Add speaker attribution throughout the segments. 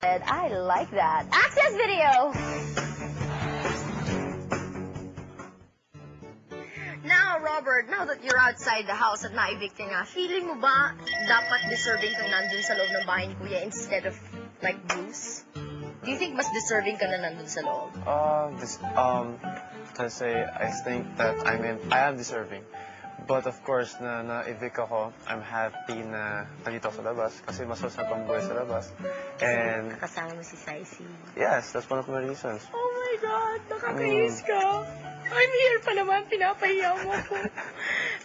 Speaker 1: I like that. Access video! Now, Robert, now that you're outside the house at na-evict ka nga, feeling mo ba dapat deserving kang nandun sa loob ng bahay ni Kuya instead of, like, Bruce? Do you think mas deserving ka na nandun sa loob?
Speaker 2: Kasi I think that I am deserving. But of course, na-evict ako, I'm happy na nandito ako sa labas kasi mas masarap ang buhay sa labas. And
Speaker 1: Kasama mo si Saisi.
Speaker 2: yes, that's one of my reasons.
Speaker 1: Oh my God, nakakainis ka. I'm here pa naman, pinapahiya mo ako.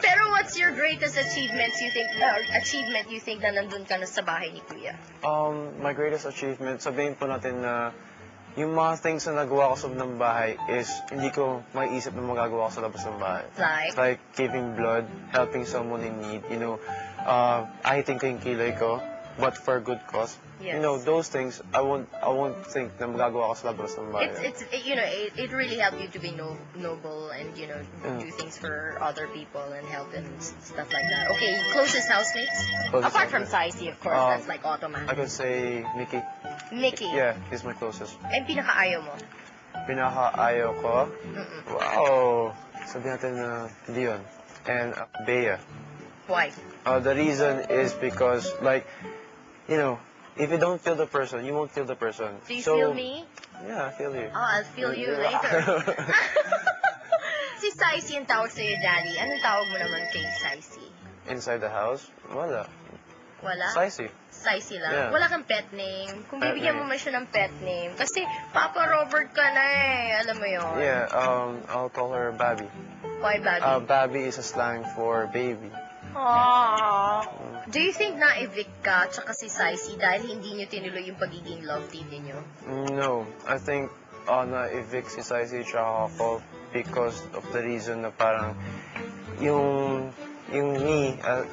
Speaker 1: Pero what's your greatest achievement you think na nandun ka na sa bahay ni Kuya?
Speaker 2: My greatest achievement, sabihin po natin na yung mga things na nagawa ko sa loob ng bahay is hindi ko maiisip na magagawa ko sa labas ng bahay.
Speaker 1: Like?
Speaker 2: Giving blood, helping someone in need, ahitin ko yung kilay ko, but for a good cause.
Speaker 1: Yes.
Speaker 2: Those things, I won't think na magagawa ko sa labas ng bahay.
Speaker 1: It really helped you to be noble and, do things for other people and help and stuff like that. Okay, closest housemates? Apart from Saisi, of course, that's like automatic.
Speaker 2: I could say Mickey.
Speaker 1: Mickey?
Speaker 2: Yeah, he's my closest.
Speaker 1: And pinaka-ayaw mo?
Speaker 2: Pinaka-ayaw ko? Wow! Sabihin natin na Leon and Bea.
Speaker 1: Why?
Speaker 2: The reason is because, if you don't feel the person, you won't feel the person.
Speaker 1: Do you feel me?
Speaker 2: Yeah, I feel you.
Speaker 1: Oh, I'll feel you later. Si Saisi ang tawag sa'yo, Daddy. Anong tawag mo naman kay Saisi?
Speaker 2: Inside the house? Wala.
Speaker 1: Wala?
Speaker 2: Saisi.
Speaker 1: Saisi lang?
Speaker 2: Yeah.
Speaker 1: Wala kang pet name? Kung
Speaker 2: Pet
Speaker 1: bibigyan mo
Speaker 2: name.
Speaker 1: man siya ng pet name. Kasi Papa Robert ka na eh. Alam mo yun?
Speaker 2: Yeah, I'll call her Babby.
Speaker 1: Why, Babby?
Speaker 2: Babby is a slang for baby.
Speaker 1: Aww. Do you think na-evict ka tsaka si Saisi dahil hindi nyo tinuloy yung pagiging love team ninyo?
Speaker 2: No, I think na-evict si Saisi tsaka ako because of the reason na parang yung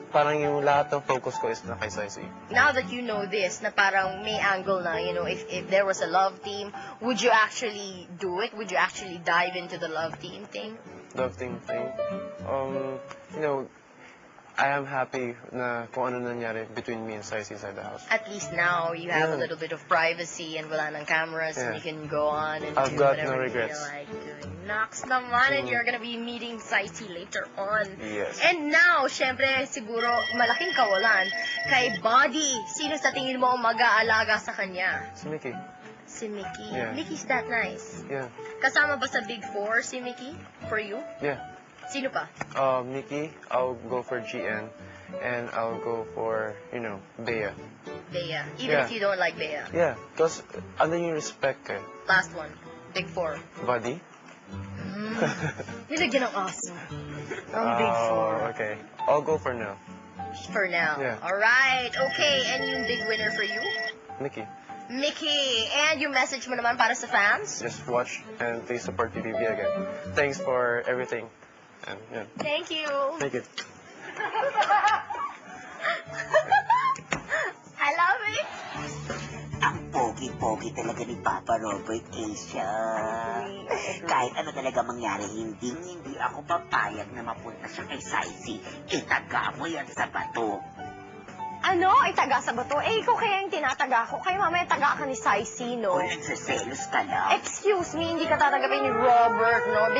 Speaker 2: parang yung lahat ng focus ko is na kay Saisi.
Speaker 1: Now that you know this, na parang may angle na, if there was a love team, would you actually do it? Would you actually dive into the love team thing?
Speaker 2: Love team thing. I am happy na kung ano nangyari between me and Saisi inside the house.
Speaker 1: At least now, you have a little bit of privacy and wala ng cameras and you can go on and
Speaker 2: I've
Speaker 1: do
Speaker 2: got
Speaker 1: whatever
Speaker 2: no
Speaker 1: you
Speaker 2: regrets.
Speaker 1: feel like doing. Nox naman, and you're gonna be meeting Saisi later on.
Speaker 2: Yes.
Speaker 1: And now, syempre, siguro, malaking kawalan. Kay Buddy, sino sa tingin mo ang mag-aalaga sa kanya?
Speaker 2: Si Mickey.
Speaker 1: Si Mickey.
Speaker 2: Yeah.
Speaker 1: Mickey's that nice.
Speaker 2: Yeah.
Speaker 1: Kasama ba sa Big Four si Mickey? For you?
Speaker 2: Yeah.
Speaker 1: Sino pa?
Speaker 2: Mickey, I'll go for GN, and I'll go for, Bea.
Speaker 1: Bea. Even if you don't like Bea.
Speaker 2: Yeah, because ano yung respect ka?
Speaker 1: Last one. Big Four.
Speaker 2: Buddy?
Speaker 1: Nilagyan ng aso. Ang Big Four.
Speaker 2: Okay. I'll go for now.
Speaker 1: For now.
Speaker 2: Yeah.
Speaker 1: Alright. Okay. And yung big winner for you?
Speaker 2: Mickey,
Speaker 1: Mickey. And yung message mo naman para sa fans?
Speaker 2: just watch and please support PBB again. Thanks for everything. And yeah.
Speaker 1: Thank you.
Speaker 2: Thank you.
Speaker 1: I love it.
Speaker 3: Ang pogi-pogi talaga ni Papa Robert Asia. Kahit ano talaga mangyari, hindi ako papayag na mapunta siya kay Saisi. Itaga mo yan sa bato.
Speaker 1: Ano? Itaga sa bato? Ikaw kaya yung tinataga ko. Kaya mamaya taga ka ni Saisi, no?
Speaker 3: O nagsiselos ka lang.
Speaker 1: Excuse me, hindi ka tatagapin ni Robert, no?